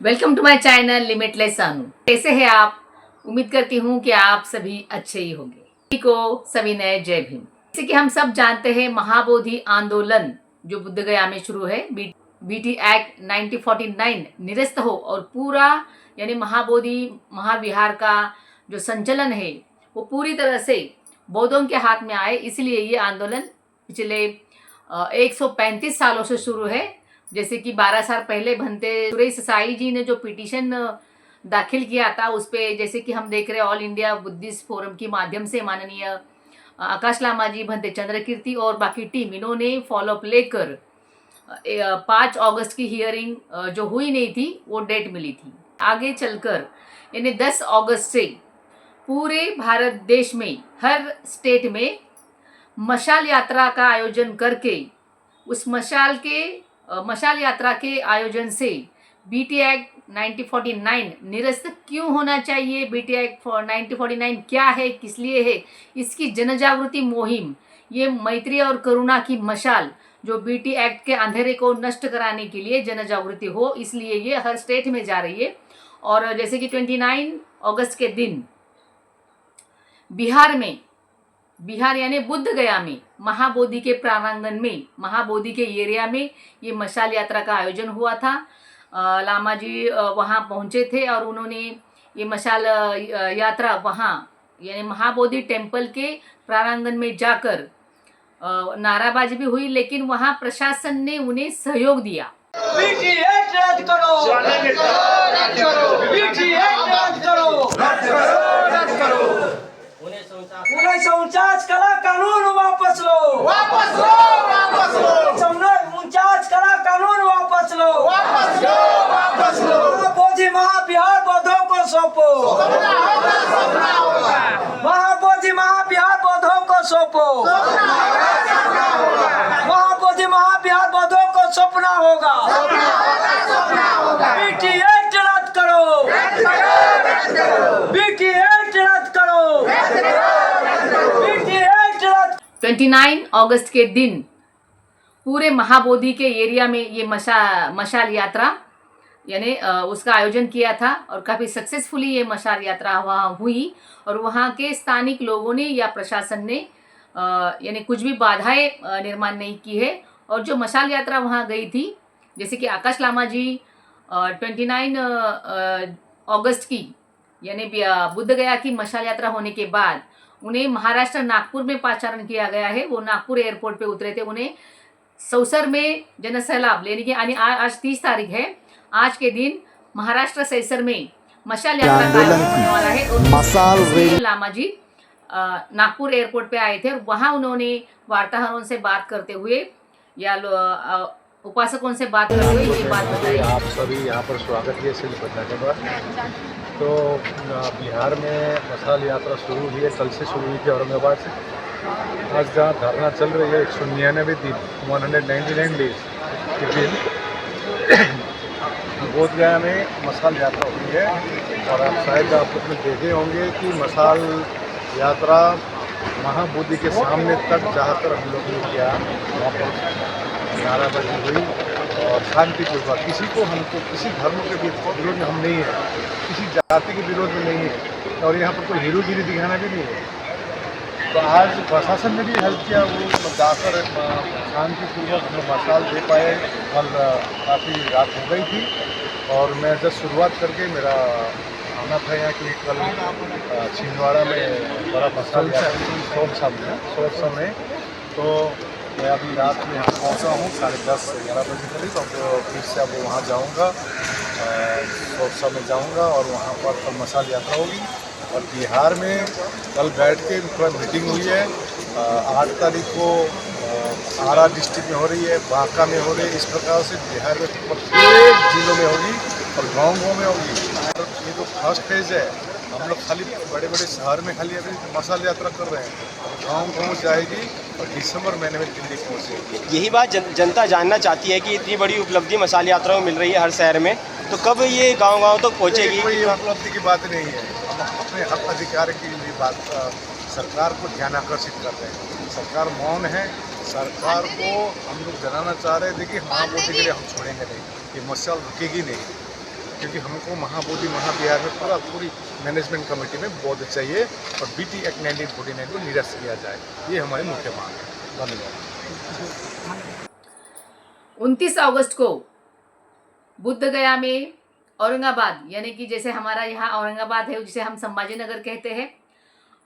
Welcome to my channel limitless Anu. कैसे हैं आप? उम्मीद करती हूँ कि आप सभी अच्छे ही होंगे। सभी को सविनय जय भीम। जैसे कि हम सब जानते हैं, महाबोधि आंदोलन जो बुद्ध गया में शुरू है, बीटी एक्ट 1949 निरस्त हो और पूरा यानी महाबोधि महाविहार का जो संचलन है वो पूरी तरह से बौद्धों के हाथ में आए। इसलिए ये आंदोलन पिछले 135 सालों से शुरू है। जैसे कि 12 साल पहले भंते सुरेश साई जी ने जो पिटीशन दाखिल किया था उस पे, जैसे कि हम देख रहे हैं ऑल इंडिया बुद्धिस्ट फोरम के माध्यम से माननीय आकाश लामा जी, भंते चंद्रकीर्ति और बाकी टीम, इन्होंने फॉलोअप लेकर 5 अगस्त की हियरिंग जो हुई नहीं थी वो डेट मिली थी। आगे चलकर यानी 10 अगस्त से पूरे भारत देश में हर स्टेट में मशाल यात्रा का आयोजन करके उस मशाल यात्रा के आयोजन से बीटी एक्ट 1949 निरस्त क्यों होना चाहिए, बीटी एक्ट 1949 क्या है, किस लिए है, इसकी जनजागृति मुहिम, ये मैत्री और करुणा की मशाल जो बीटी एक्ट के अंधेरे को नष्ट कराने के लिए जनजागृति हो, इसलिए ये हर स्टेट में जा रही है। और जैसे कि 29 अगस्त के दिन बिहार यानी बुद्ध गया में महाबोधि के प्रांगण में, महाबोधि के एरिया में ये मशाल यात्रा का आयोजन हुआ था। लामा जी वहाँ पहुँचे थे और उन्होंने ये मशाल यात्रा वहाँ यानी महाबोधि टेम्पल के प्रांगण में जाकर नाराबाजी भी हुई, लेकिन वहाँ प्रशासन ने उन्हें सहयोग दिया। कला कानून वापस लो, वापस लो, वापस लो। 1949 कला कानून वापस लो, वापस लो, वापस लो। महाबोधि महाविहार बौद्धों को सौंपो, महाबोधि महाविहार बौद्धों को सौंपो, महाबोधि महाविहार बौद्धों को सौंपना होगा। बीटी एक्ट रद्द करो, बीटी एक्ट रद्द करो। 29 अगस्त के दिन पूरे महाबोधि के एरिया में ये मशाल यात्रा यानी उसका आयोजन किया था और काफ़ी सक्सेसफुली ये मशाल यात्रा वहाँ हुई और वहाँ के स्थानिक लोगों ने या प्रशासन ने यानी कुछ भी बाधाएं निर्माण नहीं की है। और जो मशाल यात्रा वहाँ गई थी, जैसे कि आकाश लामा जी 29 अगस्त की यानी बुद्ध गया की मशाल यात्रा होने के बाद उन्हें महाराष्ट्र नागपुर में पाचारण किया गया है। वो नागपुर एयरपोर्ट पे उतरे थे। उन्हें सौसर में जनसैलाब लेने की आज 30 तारीख है, आज के दिन महाराष्ट्र सैसर में मशाल यात्रा का आयोजन होने वाला है। और लामा जी नागपुर एयरपोर्ट पे आए थे और वहाँ उन्होंने वार्ताहरों से बात करते हुए या उपासकों से बात करते हुए ये बात बताई। आप सभी यहाँ पर स्वागत है सिर्फ धन्यवाद। तो बिहार में मशाल यात्रा शुरू हुई है, कल से शुरू हुई थी औरंगाबाद से। आज जहाँ धरना चल रही है 199 दिन 199 डेज के दिन बोध गया में मशाल यात्रा हुई है। और आप शायद आप लोग देखे होंगे कि मशाल यात्रा महाबोधि के सामने तक जाकर हम लोग ने किया, वहाँ पर नाराबाजी हुई और शांतिपूर्वक। किसी को हमको किसी धर्म के विरोध में हम नहीं है, किसी जाति के विरोध में नहीं है और यहाँ पर कोई हीरोगिरी दिखाना भी नहीं है। तो आज प्रशासन ने भी हेल्प किया, वो जाकर शांतिपूर्वक मशाल दे पाए। कल काफ़ी रात हो गई थी और मैं जब शुरुआत करके मेरा आना था यहाँ कि कल छिंदवाड़ा में बड़ा मशाल सोलसा में, तो मैं अभी रात में यहाँ पहुँचा हूँ 10:30-11 बजे करीब। अब फिर से अब वहाँ जाऊँगा, सोलसा में जाऊँगा और वहाँ पर कल मशाल यात्रा होगी। और बिहार में कल बैठ के पूरा मीटिंग हुई है। 8 तारीख को आरा डिस्ट्रिक्ट में हो रही है, बांका में हो रही है। इस प्रकार से बिहार में प्रत्येक जिलों में होगी और गाँव में होगी। ये जो फर्स्ट फेज है, हम लोग खाली बड़े बड़े शहर में खाली अभी मशाल यात्रा कर रहे हैं, गाँव जाएगी और दिसंबर महीने में दिल्ली पहुँचेगी। यही बात जनता जानना चाहती है कि इतनी बड़ी उपलब्धि मशाल यात्रा में मिल रही है हर शहर में, तो कब ये गांव-गांव तक पहुँचेगी? कोई उपलब्धि की बात नहीं है। हम अपने हक अधिकार की लिए बात सरकार को ध्यान आकर्षित कर रहे हैं। सरकार मौन है। सरकार को हम लोग जनाना चाह रहे हैं, देखिए महाबोधि के लिए हम छोड़ेंगे नहीं, ये मशाल रुकेगी नहीं। क्योंकि हमको महाबोधि महाविहार में पूरी मैनेजमेंट कमेटी में बौद्ध चाहिए और BT एक्ट 1949 को निरस्त किया जाए। ये हमारी मुख्य मांग है। धन्यवाद। 29 अगस्त को बुद्ध गया में औरंगाबाद, यानी कि जैसे हमारा यहाँ औरंगाबाद है जिसे हम संभाजी नगर कहते हैं,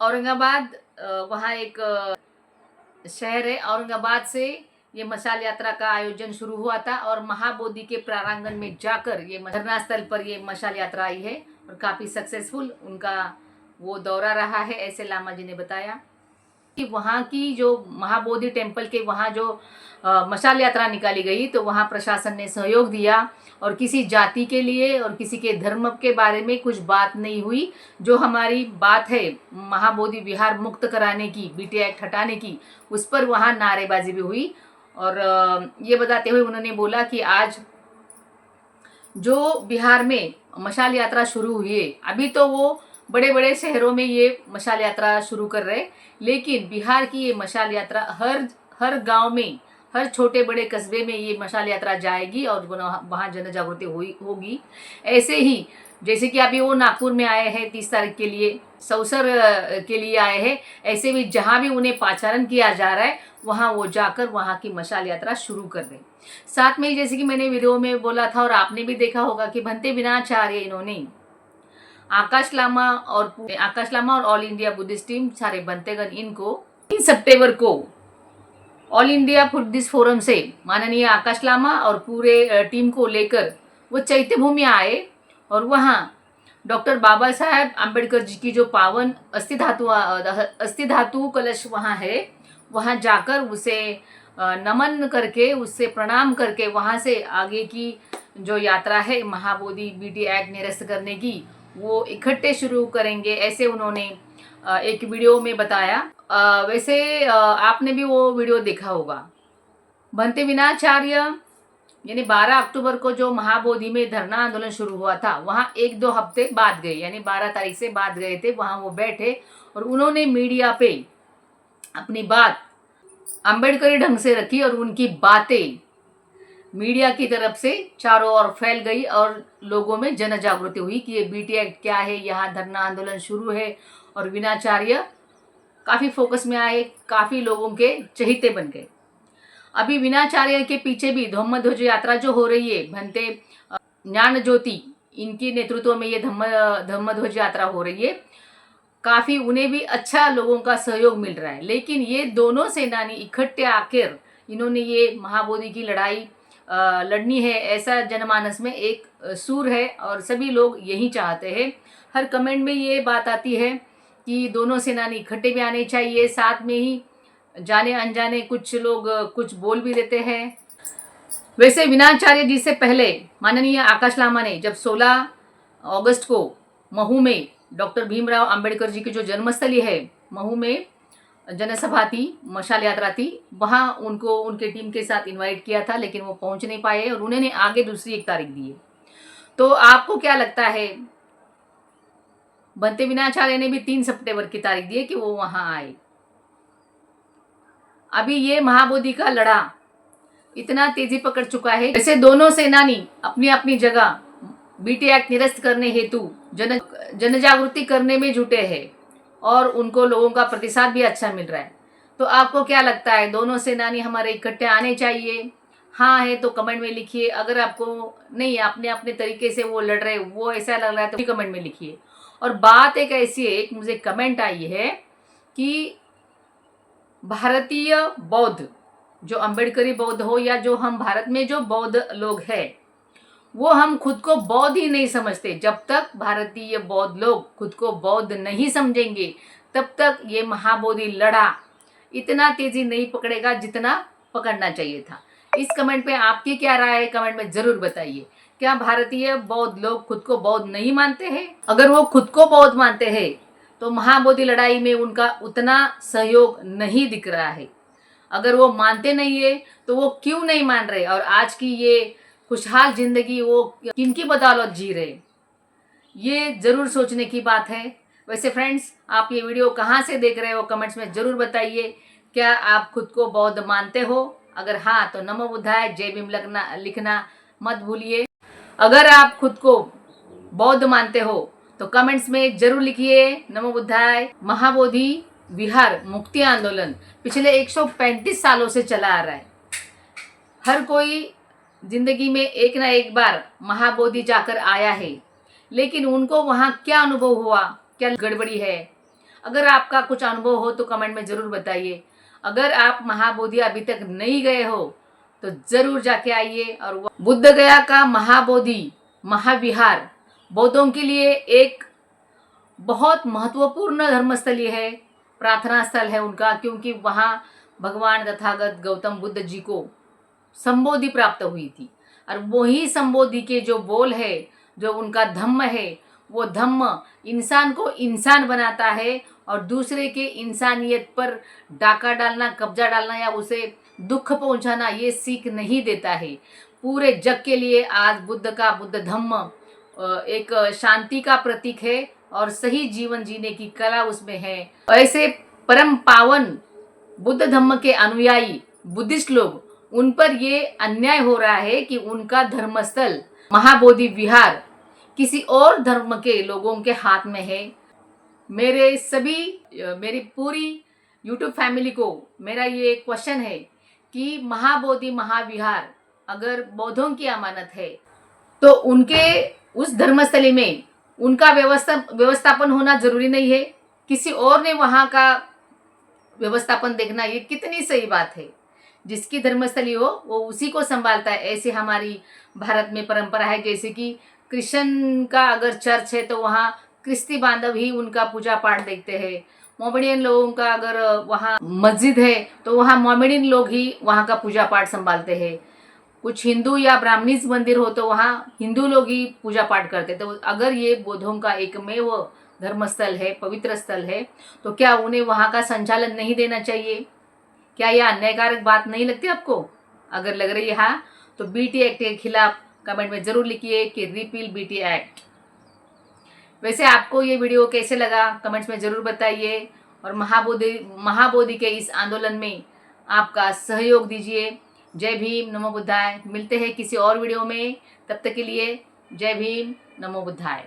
औरंगाबाद वहाँ एक शहर है। औरंगाबाद से ये मशाल यात्रा का आयोजन शुरू हुआ था और महाबोधि के प्रांगण में जाकर ये धरना स्थल पर ये मशाल यात्रा आई है और काफ़ी सक्सेसफुल उनका वो दौरा रहा है, ऐसे लामा जी ने बताया कि वहाँ की जो महाबोधि टेम्पल के वहाँ जो मशाल यात्रा निकाली गई तो वहाँ प्रशासन ने सहयोग दिया और किसी जाति के लिए और किसी के धर्म के बारे में कुछ बात नहीं हुई। जो हमारी बात है महाबोधि विहार मुक्त कराने की, BT एक्ट हटाने की, उस पर वहाँ नारेबाजी भी हुई। और ये बताते हुए उन्होंने बोला कि आज जो बिहार में मशाल यात्रा शुरू हुई है, अभी तो वो बड़े बड़े शहरों में ये मशाल यात्रा शुरू कर रहे, लेकिन बिहार की ये मशाल यात्रा हर गांव में, हर छोटे बड़े कस्बे में ये मशाल यात्रा जाएगी और वहाँ जन जागृति होगी। ऐसे ही जैसे कि अभी वो नागपुर में आए हैं 30 तारीख के लिए, सौसर के लिए आए हैं, ऐसे भी जहाँ भी उन्हें पाचारण किया जा रहा है वहाँ वो जाकर वहाँ की मशाल यात्रा शुरू कर दें। साथ में जैसे कि मैंने वीडियो में बोला था और आपने भी देखा होगा कि भंते विनाचार्य इन्होंने आकाश लामा और ऑल इंडिया बुद्धिस्ट टीम, सारे बनतेगण, इनको 3 सितंबर को ऑल इंडिया बुद्धिस्ट फोरम से माननीय आकाश लामा और पूरे टीम को लेकर वो चैत्य भूमि आए और वहाँ डॉक्टर बाबा साहेब आम्बेडकर जी की जो पावन अस्थि धातु कलश वहाँ है, वहाँ जाकर उसे नमन करके, उससे प्रणाम करके वहाँ से आगे की जो यात्रा है महाबोधि BT एक्ट निरस्त करने की, वो इकट्ठे शुरू करेंगे, ऐसे उन्होंने एक वीडियो में बताया। वैसे आपने भी वो वीडियो देखा होगा। भंते विनाचार्य यानी 12 अक्टूबर को जो महाबोधि में धरना आंदोलन शुरू हुआ था, वहाँ 1-2 हफ्ते बाद गए, यानी 12 तारीख से बाद गए थे, वहाँ वो बैठे और उन्होंने मीडिया पे अपनी बात अम्बेडकरी ढंग से रखी और उनकी बातें मीडिया की तरफ से चारों ओर फैल गई और लोगों में जन जागृति हुई कि ये BT एक्ट क्या है, यहाँ धरना आंदोलन शुरू है। और विनाचार्य काफ़ी फोकस में आए, काफ़ी लोगों के चहेते बन गए। अभी विनाचार्य के पीछे भी धम्म ध्वज यात्रा जो हो रही है, भंते ज्ञान ज्योति इनके नेतृत्व में ये धम्म ध्वज यात्रा हो रही है, काफ़ी उन्हें भी अच्छा लोगों का सहयोग मिल रहा है। लेकिन ये दोनों सेनानी इकट्ठे आकर इन्होंने ये महाबोधि की लड़ाई लड़नी है, ऐसा जनमानस में एक सूर है और सभी लोग यही चाहते हैं। हर कमेंट में ये बात आती है कि दोनों सेनानी इकट्ठे भी आने चाहिए, साथ में ही जाने अनजाने कुछ लोग कुछ बोल भी देते हैं। वैसे विनाचार्य जी से पहले माननीय आकाश लामा ने जब 16 अगस्त को महू में डॉक्टर भीमराव अंबेडकर जी की जो जन्मस्थली है, महू में जनसभा थी, मशाल यात्रा थी, वहाँ उनको उनके टीम के साथ इनवाइट किया था, लेकिन वो पहुँच नहीं पाए और उन्होंने आगे दूसरी एक तारीख दी है। तो आपको क्या लगता है? भंते विनाचार्य ने भी 3 सितंबर की तारीख दी है कि वो वहाँ आए। अभी ये महाबोधि का लड़ा इतना तेजी पकड़ चुका है, जैसे दोनों सेनानी अपनी अपनी जगह BT एक्ट निरस्त करने हेतु जन जागृति करने में जुटे हैं और उनको लोगों का प्रतिसाद भी अच्छा मिल रहा है। तो आपको क्या लगता है, दोनों सेनानी हमारे इकट्ठे आने चाहिए? हाँ है तो कमेंट में लिखिए। अगर आपको नहीं, अपने अपने तरीके से वो लड़ रहे, वो ऐसा लग रहा है, तो भी कमेंट में लिखिए। और बात एक ऐसी है, एक मुझे कमेंट आई है कि भारतीय बौद्ध, जो अम्बेडकरी बौद्ध हो या जो हम भारत में जो बौद्ध लोग हैं, वो हम खुद को बौद्ध ही नहीं समझते। जब तक भारतीय बौद्ध लोग खुद को बौद्ध नहीं समझेंगे, तब तक ये महाबोधि लड़ा इतना तेजी नहीं पकड़ेगा जितना पकड़ना चाहिए था। इस कमेंट पे आपकी क्या राय है, कमेंट में ज़रूर बताइए। क्या भारतीय बौद्ध लोग खुद को बौद्ध नहीं मानते हैं? अगर वो खुद को बौद्ध मानते हैं तो महाबोधि लड़ाई में उनका उतना सहयोग नहीं दिख रहा है। अगर वो मानते नहीं है तो वो क्यों नहीं मान रहे, और आज की ये खुशहाल जिंदगी वो किनकी बदौलत जी रहे, ये ज़रूर सोचने की बात है। वैसे फ्रेंड्स, आप ये वीडियो कहाँ से देख रहे हो, कमेंट्स में ज़रूर बताइए। क्या आप खुद को बौद्ध मानते हो? अगर हाँ तो नमो बुद्धाय, जय भीम लिखना मत भूलिए। अगर आप खुद को बौद्ध मानते हो तो कमेंट्स में जरूर लिखिए नमो बुद्धाय। महाबोधि विहार मुक्ति आंदोलन पिछले 135 सालों से चला आ रहा है। हर कोई जिंदगी में एक ना एक बार महाबोधि जाकर आया है, लेकिन उनको वहाँ क्या अनुभव हुआ, क्या गड़बड़ी है? अगर आपका कुछ अनुभव हो तो कमेंट में ज़रूर बताइए। अगर आप महाबोधि अभी तक नहीं गए हो तो ज़रूर जाके आइए। और बुद्ध गया का महाबोधि महाविहार बौद्धों के लिए एक बहुत महत्वपूर्ण धर्मस्थली है, प्रार्थना स्थल है उनका, क्योंकि वहाँ भगवान तथागत गौतम बुद्ध जी को संबोधि प्राप्त हुई थी। और वही संबोधि के जो बोल है, जो उनका धम्म है, वो धम्म इंसान को इंसान बनाता है और दूसरे के इंसानियत पर डाका डालना, कब्जा डालना या उसे दुख पहुंचाना ये सीख नहीं देता है। पूरे जग के लिए आज बुद्ध का बुद्ध धम्म एक शांति का प्रतीक है और सही जीवन जीने की कला उसमें है। ऐसे परम पावन बुद्ध धम्म के अनुयायी बुद्धिस्ट लोग, उन पर ये अन्याय हो रहा है कि उनका धर्मस्थल महाबोधि विहार किसी और धर्म के लोगों के हाथ में है। मेरी पूरी YouTube फैमिली को मेरा ये क्वेश्चन है कि महाबोधि महाविहार अगर बौद्धों की अमानत है तो उनके उस धर्मस्थली में उनका व्यवस्थापन होना जरूरी नहीं है? किसी और ने वहाँ का व्यवस्थापन देखना ये कितनी सही बात है? जिसकी धर्मस्थली हो वो उसी को संभालता है। ऐसे हमारी भारत में परंपरा है, जैसे कि क्रिश्चियन का अगर चर्च है तो वहाँ क्रिस्ती बांधव ही उनका पूजा पाठ देखते हैं। मोमेडियन लोगों का अगर वहाँ मस्जिद है तो वहाँ मोमेडियन लोग ही वहाँ का पूजा पाठ संभालते हैं। कुछ हिंदू या ब्राह्मणीज मंदिर हो तो वहाँ हिंदू लोग ही पूजा पाठ करते। तो अगर ये बौद्धों का एकमेव धर्मस्थल है, पवित्र स्थल है, तो क्या उन्हें वहाँ का संचालन नहीं देना चाहिए? क्या यह अन्यायकारक बात नहीं लगती आपको? अगर लग रही है हाँ, तो BT एक्ट के खिलाफ कमेंट में ज़रूर लिखिए कि रिपील BT एक्ट। वैसे आपको ये वीडियो कैसे लगा कमेंट्स में ज़रूर बताइए और महाबोधि के इस आंदोलन में आपका सहयोग दीजिए। जय भीम, नमो बुद्धाय। मिलते हैं किसी और वीडियो में, तब तक के लिए जय भीम, नमो बुद्धाय।